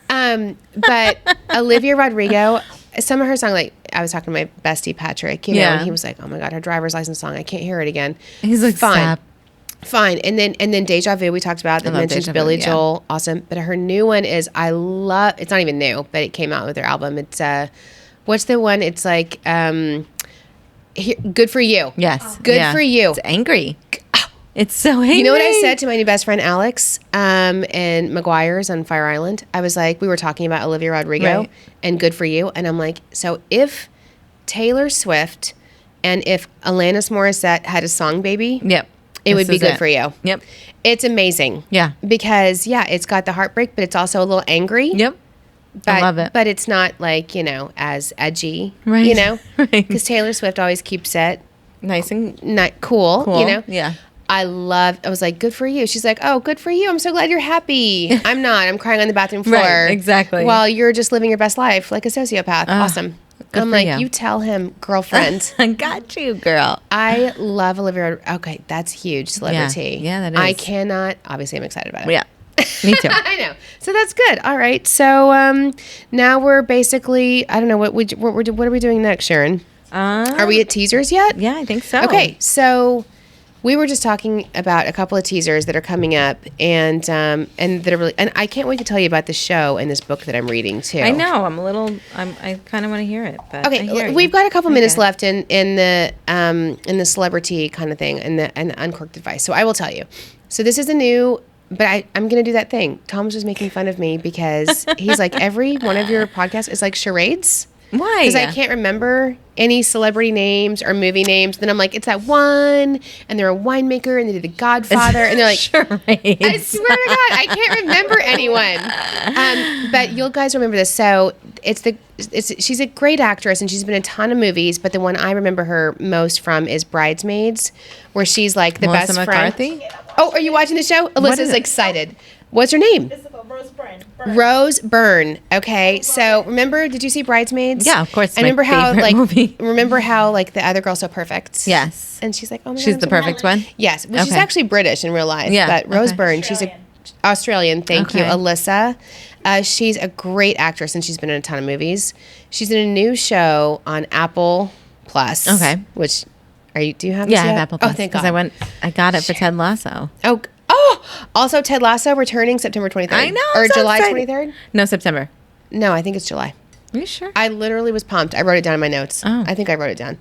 But Olivia Rodrigo, some of her songs, like I was talking to my bestie Patrick, you know, Yeah. and he was like, "Oh my god, her driver's license song, I can't hear it again." He's like, fine, stop. fine. And then Deja Vu we talked about that love mentions Deja Vu, Billy yeah. Joel, awesome. But her new one is it's not even new, but it came out with her album. It's what's the one? It's like Good for You. Yes. Good yeah. for You. It's angry. It's so angry. You know what I said to my new best friend Alex in McGuire's on Fire Island? I was like, we were talking about Olivia Rodrigo Right. and Good for You. And I'm like, so if Taylor Swift and if Alanis Morissette had a song, baby, Yep. it would This be is Good it. for You. Yep. It's amazing. Yeah. Because, it's got the heartbreak, but it's also a little angry. Yep. But, I love it. But it's not like, as edgy, Right. Right. Because Taylor Swift always keeps it Nice and not cool, cool. Yeah. I was like, good for you. She's like, oh, good for you. I'm so glad you're happy. I'm not. I'm crying on the bathroom floor. Right, exactly. While you're just living your best life like a sociopath. Awesome. good I'm for like, you. you tell him, girlfriend. I got you, girl. I love Olivia. Okay, that's huge. CelebriTEA. Yeah, that I is. cannot. Obviously, I'm excited about it. Yeah. Me too. I know. So that's good. All right. So now we're basically, I don't know, what are we doing next, Sharon? Are we at teasers yet? Yeah, I think so. Okay, so we were just talking about a couple of teasers that are coming up, and that are really, and I can't wait to tell you about the show and this book that I'm reading too. I know. I kind of want to hear it. But I hear Okay, you. we've got a couple minutes Okay. left in the CelebriTEA kind of thing and the uncorked advice. So I will tell you. So this is a new. But I'm going to do that thing. Tom's just making fun of me because he's like, every one of your podcasts is like charades. Why? Because I can't remember any celebrity names or movie names. Then I'm like, it's that one, and they're a winemaker, and they did The Godfather, and they're like, charades. I swear to God, I can't remember anyone. But you'll guys remember this. So she's a great actress, and she's been in a ton of movies. But the one I remember her most from is Bridesmaids, where she's like the Melissa best McCarthy? friend. Oh, are you watching the show? is Alyssa's it? excited. What's her name? This is called Rose Byrne. Rose Byrne. Okay, so remember? Did you see Bridesmaids? Yeah, of course, I my remember how favorite like movie. remember how like the other girl's so perfect. Yes. and she's like, oh my God, She's I'm the so perfect one. Yes, well, she's Okay. actually British in real life. Yeah, But Rose okay. Byrne, she's a Australian. Thank you, Okay. Alyssa. She's a great actress, and she's been in a ton of movies. She's in a new show on Apple Plus. Okay. Which do you have? Yeah, this I have yet? Apple Plus. Oh, thank Because God. I got it for Ted Lasso. Oh, also Ted Lasso returning September 23rd. I know, Or I'm so July excited. 23rd. No, September. No, I think it's July. Are you sure? I literally was pumped. I wrote it down in my notes. Oh. I think I wrote it down.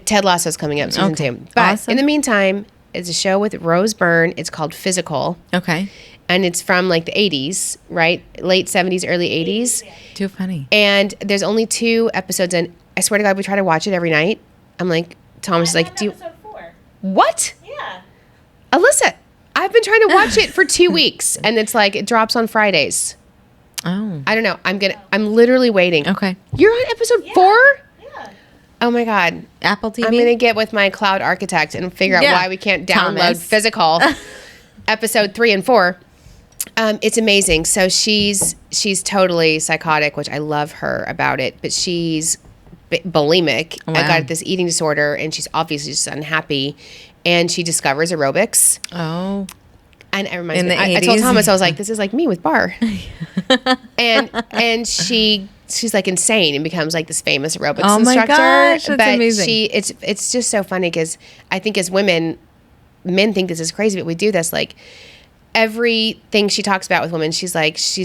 Ted Lasso's coming up, season Okay. 2. But Awesome. in the meantime, It's a show with Rose Byrne. It's called Physical. Okay. And it's from like the 80s, right? Late 70s, early 80s. Too funny. And there's only 2 episodes, and I swear to God, we try to watch it every night. I'm like, Thomas is like, do you... Episode 4. What? Yeah. Alyssa, I've been trying to watch it for 2 weeks, and it's like, it drops on Fridays. Oh. I don't know. I'm literally waiting. Okay. You're on episode 4? Yeah. Oh my God. Apple TV? I'm going to get with my cloud architect and figure out Yeah. why we can't download Thomas. Physical episode 3 and 4. It's amazing. So she's totally psychotic, which I love her about it, but she's bulimic. Wow. I got this eating disorder, and she's obviously just unhappy, and she discovers aerobics. Oh. And it reminds In me, the I told 80s. Thomas, I was like, this is like me with bar. and she's like insane and becomes like this famous aerobics Oh my instructor. gosh, that's but amazing. it's just so funny because I think as women, men think this is crazy, but we do this like everything she talks about with women, she's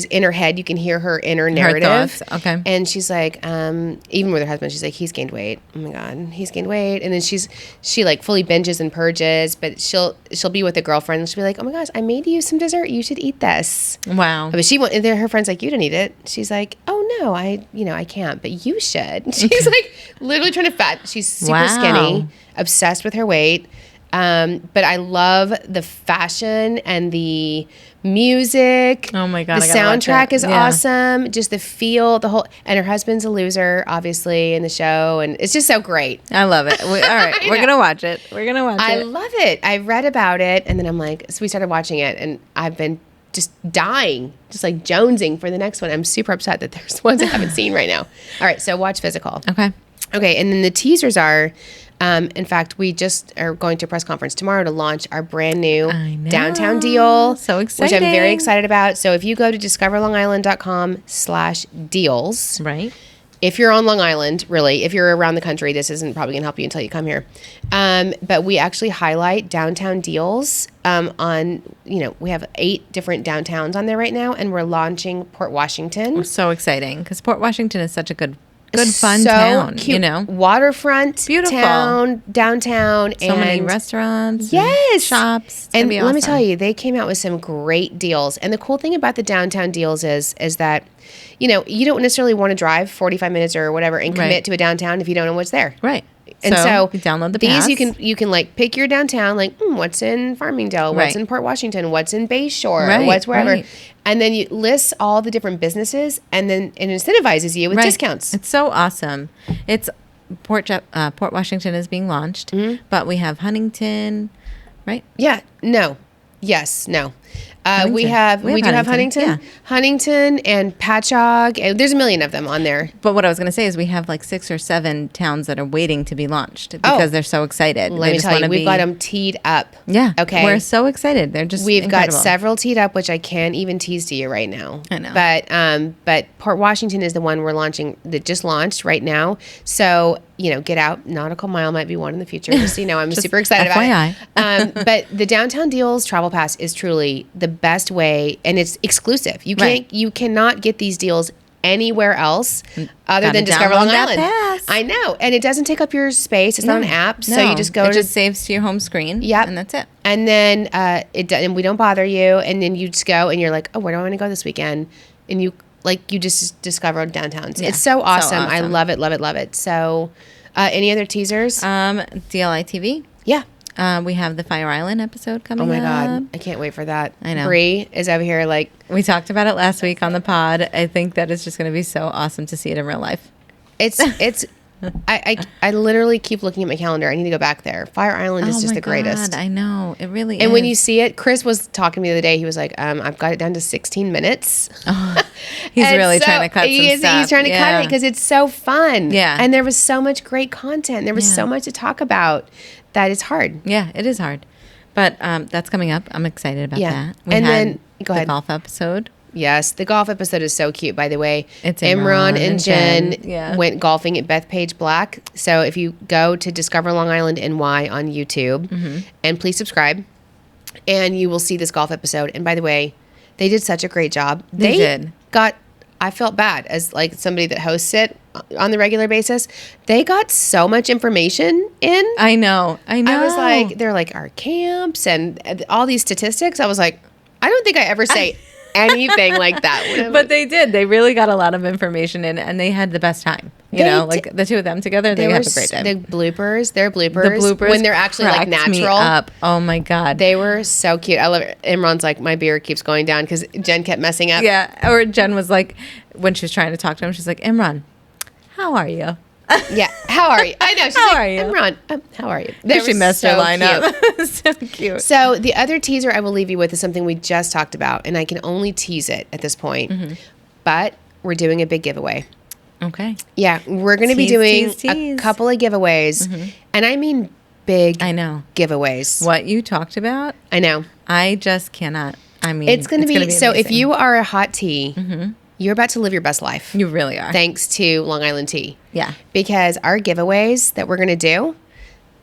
in her head, you can hear her inner narrative. thoughts, okay. And she's like, even with her husband, she's like, he's gained weight. Oh my God, he's gained weight. And then she like fully binges and purges, but she'll be with a girlfriend and she'll be like, oh my gosh, I made you some dessert. You should eat this. Wow. But her friend's like, you don't eat it. She's like, oh no, I can't, but you should. She's like literally trying to fat. She's super Wow. skinny, obsessed with her weight. But I love the fashion and the music. Oh my God, The I gotta watch soundtrack it. is Yeah. awesome. Just the feel, the whole, and her husband's a loser, obviously, in the show. And it's just so great. I love it. All right. We're going to watch it. We're going to watch I it. love it. I read about it, and then I'm like, so we started watching it, and I've been just dying, just like jonesing for the next one. I'm super upset that there's ones I haven't seen right now. All right, so watch Physical. Okay. Okay, and then the teasers are, in fact, we just are going to a press conference tomorrow to launch our brand new I know. downtown deal. So Which I'm very exciting. excited about. So if you go to discoverlongisland.com/deals, Right. if you're on Long Island, really, if you're around the country, this isn't probably going to help you until you come here. But we actually highlight downtown deals we have 8 different downtowns on there right now, and we're launching Port Washington. So exciting because Port Washington is such a good fun So town, cute. you know. Waterfront Beautiful. town, downtown, So many restaurants, yes, and shops. It's And gonna be let me awesome. tell you, they came out with some great deals. And the cool thing about the downtown deals is that, you don't necessarily want to drive 45 minutes or whatever and commit Right. to a downtown if you don't know what's there. Right. And so you download the these pass. you can like pick your downtown, like what's in Farmingdale, what's Right. in Port Washington, what's in Bayshore, Right, what's wherever, right. and then you list all the different businesses, and then it incentivizes you with Right. discounts. It's so awesome. It's Port Washington is being launched, Mm-hmm. but we have Huntington, right? Yeah, no, yes, no. We Huntington. have We we have do have Huntington, Huntington and Patchogue. And there's a million of them on there. But what I was going to say is we have like 6 or 7 towns that are waiting to be launched because they're so excited. Let me tell you, we've got them teed up. Yeah. Okay. We're so excited. They're just We've incredible. got several teed up, which I can't even tease to you right now. I know. But Port Washington is the one we're launching that just launched right now. So get out. Nautical Mile might be one in the future. Just so you know, I'm super excited FYI. about it. But the Downtown Deals Travel Pass is truly the best way, and it's exclusive. Right. You cannot get these deals anywhere else other Gotta than Discover download Long that Island. pass. I know, and it doesn't take up your space. It's not an app, so you just go it to just saves to your home screen. Yep. And that's it. and then and we don't bother you, and then you just go and you're like, oh, where do I want to go this weekend? And you just discover downtowns. Yeah, It's so awesome. I awesome. love it, love it, love it. So, any other teasers? DLI TV. Yeah. We have the Fire Island episode coming Oh my up. God, I can't wait for that. I know. Bree is over here like, We talked about it last week on the pod. I think that is just going to be so awesome to see it in real life. it's. I literally keep looking at my calendar. I need to go back there. Fire Island is Oh just my the greatest. God, I know. It really is. And when you see it, Chris was talking to me the other day. He was like, I've got it down to 16 minutes. He's And really so trying to cut some stuff. He's trying to cut Yeah. it because it's so fun. Yeah. And there was so much great content. There was Yeah. so much to talk about that it's hard. Yeah, it is hard. But that's coming up. I'm excited about Yeah. that. We And had then- go the ahead. golf episode. Yes, the golf episode is so cute, by the way. It's Imran Imran and and Jen Jen, yeah. went golfing at Bethpage Black. So if you go to Discover Long Island NY on YouTube, Mm-hmm. and please subscribe, and you will see this golf episode. And by the way, they did such a great job. They did. got I felt bad as like somebody that hosts it on the regular basis. They got so much information in. I know. I was like, they're like our camps and all these statistics. I was like, I don't think I ever say anything like that. But they did. They really got a lot of information in, and they had the best time. You know, like the two of them together, they had a great time. The bloopers when they're actually like natural. Me up. Oh my God. They were so cute. I love it. Imran's like, my beer keeps going down because Jen kept messing up. Yeah. Or Jen was like, when she was trying to talk to him, she's like, Imran, how are you? Yeah. How are you? I know. She's how like, are you? Imran, how are you? She messed her line up. So cute. So the other teaser I will leave you with is something we just talked about, and I can only tease it at this point. Mm-hmm. But we're doing a big giveaway. Okay. Yeah. We're going to be doing a couple of giveaways. Mm-hmm. And I mean big giveaways. What you talked about? I know. I just cannot. I mean, it's going to be so amazing. If you are a hot tea, you're about to live your best life. You really are. Thanks to Long Island Tea. Yeah. Because our giveaways that we're going to do,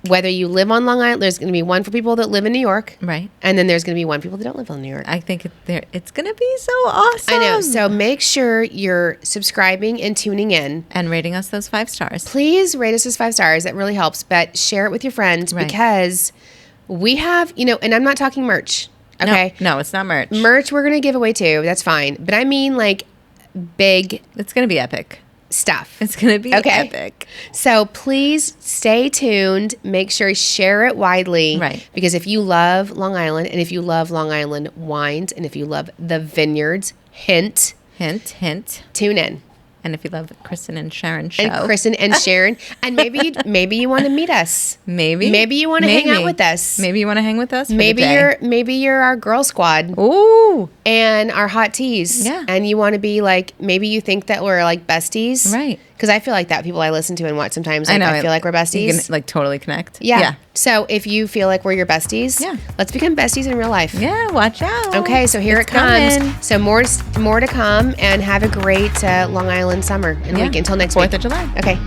whether you live on Long Island, there's going to be one for people that live in New York. Right. And then there's going to be one for people that don't live in New York. I think it's going to be so awesome. I know. So make sure you're subscribing and tuning in. And rating us those 5 stars. Please rate us as 5 stars. That really helps. But share it with your friends because we have, and I'm not talking merch. Okay. No, it's not merch. Merch we're going to give away too. That's fine. But I mean like big. It's going to be epic. Stuff. It's going to be epic. So please stay tuned. Make sure you share it widely. Right. Because if you love Long Island and if you love Long Island wines and if you love the vineyards, hint, tune in. And if you love Kristen and Sharon show. And Kristen and Sharon. And maybe you want to meet us. Maybe you want to hang out with us. Maybe you want to hang with us. Maybe you're our girl squad. Ooh. And our hot teas. Yeah. And you want to be like, maybe you think that we're like besties. Right. Because I feel like that. People I listen to and watch sometimes, like, I feel like we're besties. You can like totally connect. Yeah. So if you feel like we're your besties, let's become besties in real life. Yeah, watch out. Okay, so here it comes. Coming. So more to come, and have a great Long Island summer and week until next week. 4th of July. Okay.